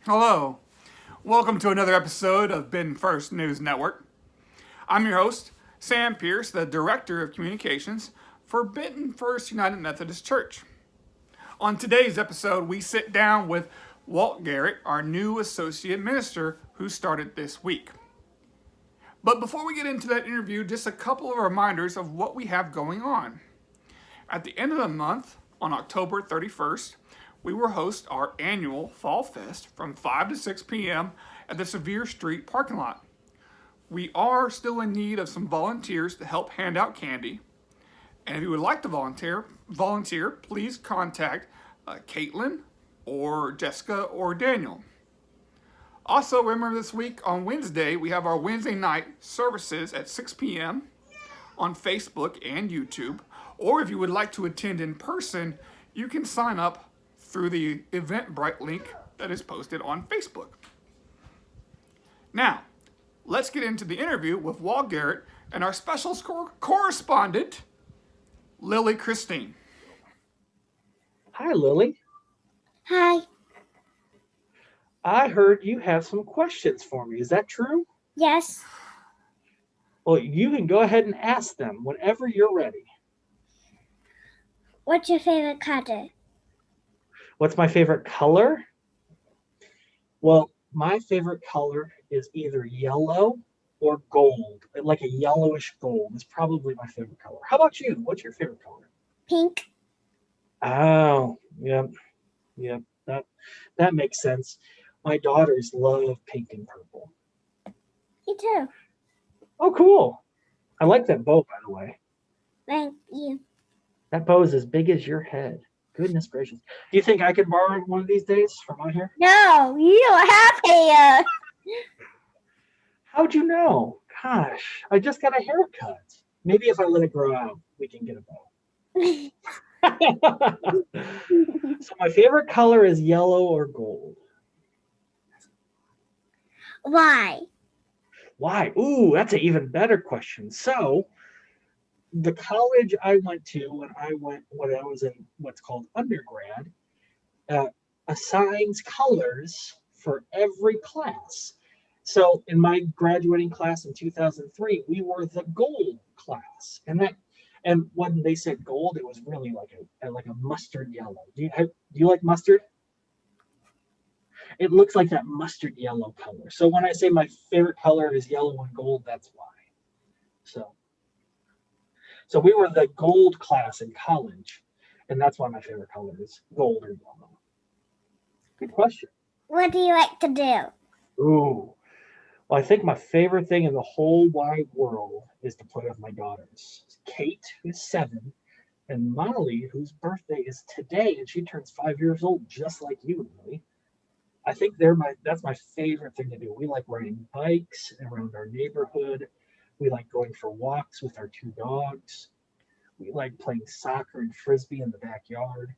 Hello. Welcome to another episode of Benton First News Network. I'm your host, Sam Pierce, the Director of Communications for Benton First United Methodist Church. On today's episode, we sit down with Walt Garrett, our new Associate Minister who started this week. But before we get into that interview, just a couple of reminders of what we have going on. At the end of the month, on October 31st, we will host our annual Fall Fest from 5 to 6 p.m. at the Sevier Street parking lot. We are still in need of some volunteers to help hand out candy. And if you would like to volunteer, please contact Katelyn or Jessica or Daniel. Also, remember this week on Wednesday, we have our Wednesday night services at 6 p.m. on Facebook and YouTube. Or if you would like to attend in person, you can sign up through the Eventbrite link that is posted on Facebook. Now, let's get into the interview with Walt Garrett and our special correspondent, Lily Christine. Hi, Lily. Hi. I heard you have some questions for me. Is that true? Yes. Well, you can go ahead and ask them whenever you're ready. What's your favorite color? What's my favorite color? Well, my favorite color is either yellow or gold. Like a yellowish gold is probably my favorite color. How about you? What's your favorite color? Pink. Oh, yep. That makes sense. My daughters love pink and purple. Me too. Oh, cool. I like that bow, by the way. Thank you. That bow is as big as your head. Goodness gracious. Do you think I could borrow it one of these days for my hair? No, you don't have hair. How'd you know? Gosh, I just got a haircut. Maybe if I let it grow out, we can get a bow. So my favorite color is yellow or gold. Why? Why? Ooh, that's an even better question. So the college I went to when I was in what's called undergrad assigns colors for every class. So in my graduating class in 2003, we were the gold class, and when they said gold, it was really like a mustard yellow. Do you like mustard? It looks like that mustard yellow color. So when I say my favorite color is yellow and gold, that's why. So we were the gold class in college, and that's why my favorite color is gold or yellow. Good question. What do you like to do? Ooh. Well, I think my favorite thing in the whole wide world is to play with my daughters. Kate, who's 7, and Molly, whose birthday is today, and she turns 5 years old, just like you, Lily. I think that's my favorite thing to do. We like riding bikes around our neighborhood. We like going for walks with our 2 dogs. We like playing soccer and frisbee in the backyard.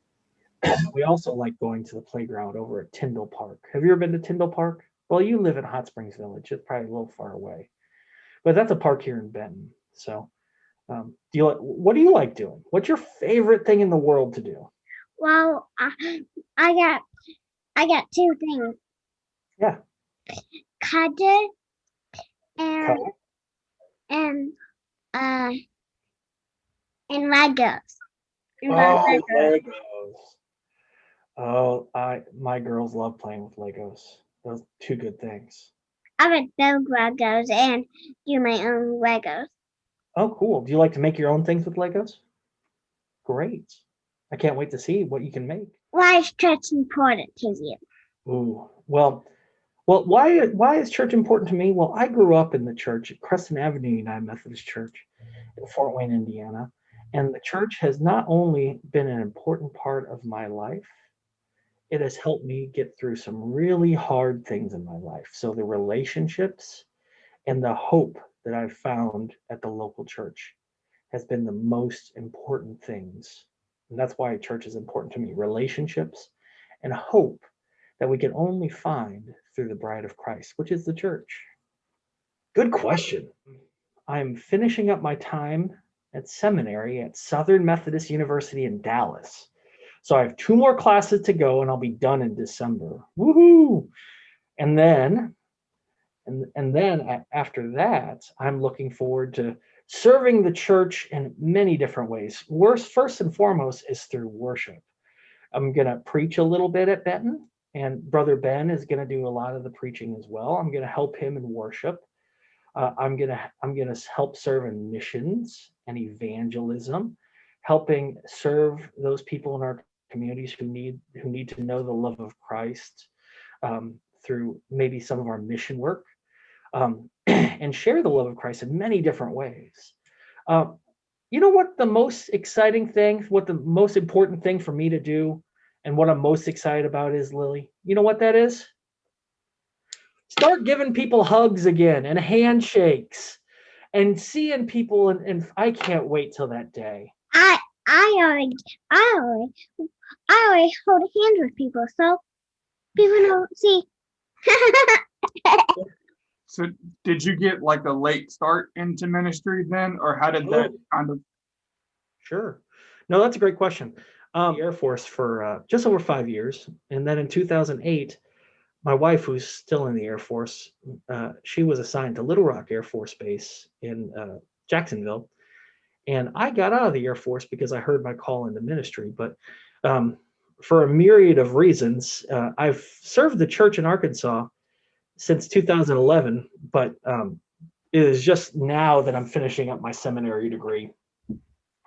We also like going to the playground over at Tyndall Park. Have you ever been to Tyndall Park? Well, you live in Hot Springs Village. It's probably a little far away. But that's a park here in Benton. So what do you like doing? What's your favorite thing in the world to do? Well, I got 2 things. Yeah. Color and Color? and Legos. Oh, Legos. Oh, my girls love playing with Legos. Those 2 good things. I would build Legos and do my own Legos. Oh, cool. Do you like to make your own things with Legos? Great. I can't wait to see what you can make. Why is church important to you? Ooh, well, why is church important to me? Well, I grew up in the church at Crescent Avenue United Methodist Church in Fort Wayne, Indiana. And the church has not only been an important part of my life, it has helped me get through some really hard things in my life. So the relationships and the hope that I've found at the local church has been the most important things. And that's why church is important to me. Relationships and hope that we can only find through the bride of Christ, which is the church. Good question. I'm finishing up my time at seminary at Southern Methodist University in Dallas. So I have 2 more classes to go and I'll be done in December. Woohoo! And then after that, I'm looking forward to serving the church in many different ways. First and foremost is through worship. I'm going to preach a little bit at Benton, and Brother Ben is going to do a lot of the preaching as well. I'm going to help him in worship. I'm gonna help serve in missions and evangelism, helping serve those people in our communities who need to know the love of Christ through maybe some of our mission work, and share the love of Christ in many different ways. You know what the most exciting thing, what the most important thing for me to do, and what I'm most excited about is, Lily? You know what that is? Start giving people hugs again and handshakes and seeing people, and I can't wait till that day. I already hold hands with people, so people don't see. So did you get like a late start into ministry then, or how did that kind of? Sure. No, that's a great question. The Air Force for just over 5 years. And then in 2008, my wife, who's still in the Air Force, she was assigned to Little Rock Air Force Base in Jacksonville. And I got out of the Air Force because I heard my call into ministry. But for a myriad of reasons, I've served the church in Arkansas since 2011. But it is just now that I'm finishing up my seminary degree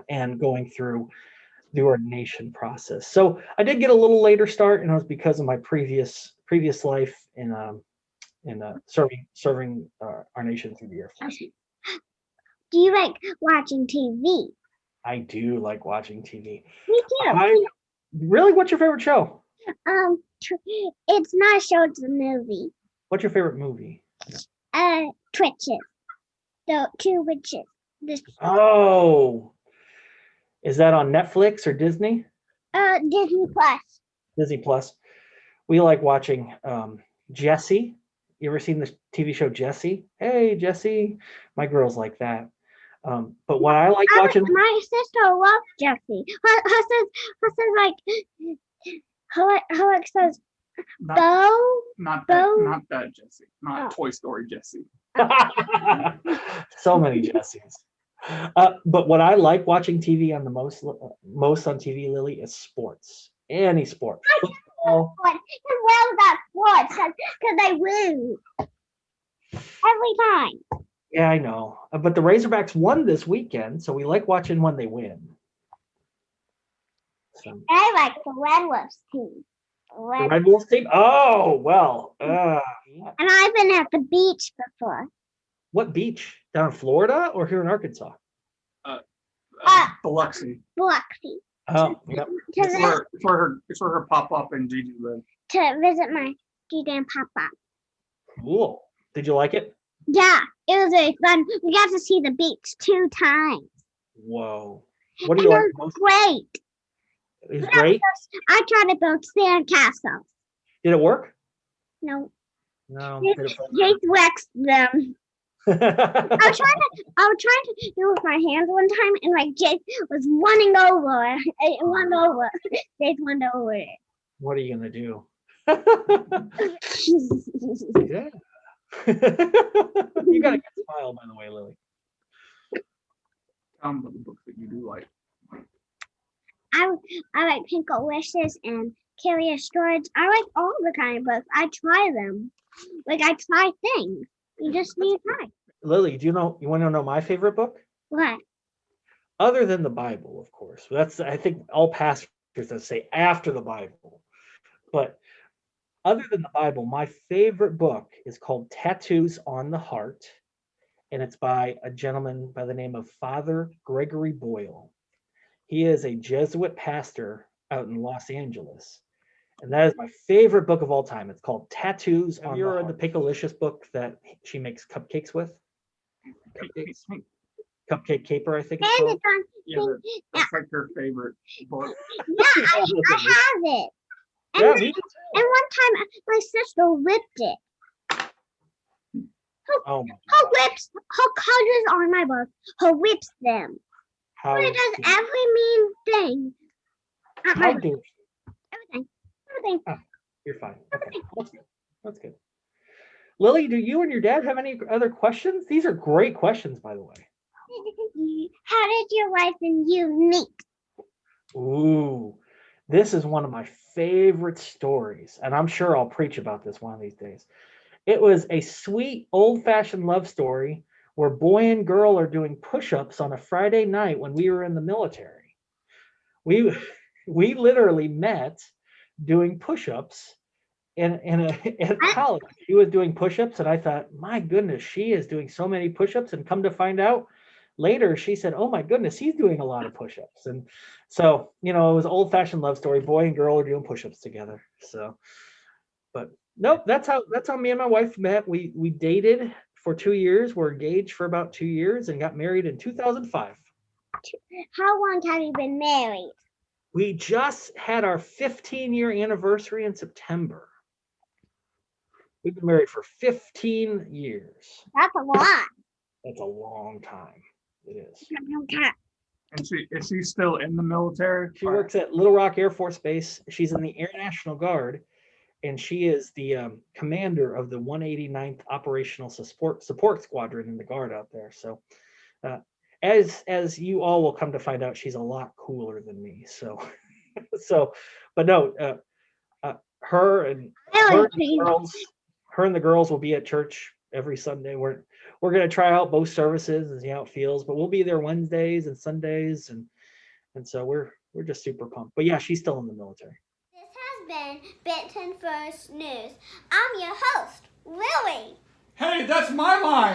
and going through the ordination process. So I did get a little later start, and it was because of my previous life in serving our nation through the Air Force. Do you like watching TV? I do like watching TV. Me too. Really? What's your favorite show? It's not a show, it's a movie. What's your favorite movie? Twitches. The Two Witches. Oh, is that on Netflix or Disney? Disney Plus. Disney Plus. We like watching Jessie. You ever seen the TV show Jessie? Hey, Jessie. My girls like that. But what I like watching. My sister loves Jessie. Her says says Bo. Not that Jessie. Not Toy Story Jessie. So many Jessies. But what I like watching TV on the most on TV, Lily, is sports. Any sport. Football. Well, that's sports because they win every time. Yeah, I know. But the Razorbacks won this weekend, so we like watching when they win. So. I like the Red Wolves team. The Red Wolves team? Oh, well. And I've been at the beach before. What beach? Down in Florida or here in Arkansas? Biloxi. Biloxi. Oh, yep. It's where her pop-up and Gigi live. To visit my Gigi and Papa. Cool. Did you like it? Yeah, it was really fun. We got to see the beach 2 times. Whoa. What do you like most? Great. It was great? I tried to build sandcastles. Did it work? No. No. Jake waxed them. I was trying to do it with my hands one time, and like Jake was running over. It won over. Jake won over it. What are you gonna do? Yeah. You got a good smile, by the way, Lily. Tell them the books that you do like. I like Pink Wishes and Curious Storage. I like all the kind of books. I try them. Like I try things. You just need to try. Lily, you want to know my favorite book? What? Other than the Bible, of course. That's, I think, all pastors that say after the Bible. But other than the Bible, my favorite book is called Tattoos on the Heart, and it's by a gentleman by the name of Father Gregory Boyle. He is a Jesuit pastor out in Los Angeles, and that is my favorite book of all time. It's called Tattoos on the Heart. Have you read the Pickleicious book that she makes cupcakes with? Cupcake Caper, I think it's called. That's like her favorite book. Yeah, I have it. And, yeah, me too. And one time my sister ripped it. Her colors on my book. Her whips them. She does every mean thing. How do Everything. Oh, you're fine. Okay. That's good. Lily, do you and your dad have any other questions? These are great questions, by the way. How did your wife and you meet? Ooh, this is one of my favorite stories, and I'm sure I'll preach about this one of these days. It was a sweet, old-fashioned love story where boy and girl are doing push-ups on a Friday night when we were in the military. We literally met doing push-ups in college. She was doing push-ups, and I thought, my goodness, she is doing so many push-ups. And come to find out later, she said, oh my goodness, he's doing a lot of push-ups. And so, it was an old-fashioned love story. Boy and girl are doing push-ups together. So, but nope, that's how me and my wife met. We dated for 2 years. We're engaged for about 2 years and got married in 2005. How long have you been married? We just had our 15-year anniversary in September. We've been married for 15 years. That's a lot. That's a long time. It is. And is she still in the military? She works at Little Rock Air Force Base. She's in the Air National Guard, and she is the commander of the 189th Operational Support Squadron in the Guard out there. So, as you all will come to find out, she's a lot cooler than me. So, but no, her and the girls will be at church every Sunday. We're going to try out both services and see how it feels, but we'll be there Wednesdays and Sundays, and so we're just super pumped. But yeah, she's still in the military. This has been Benton First News. I'm your host, Lily. Hey, that's my line.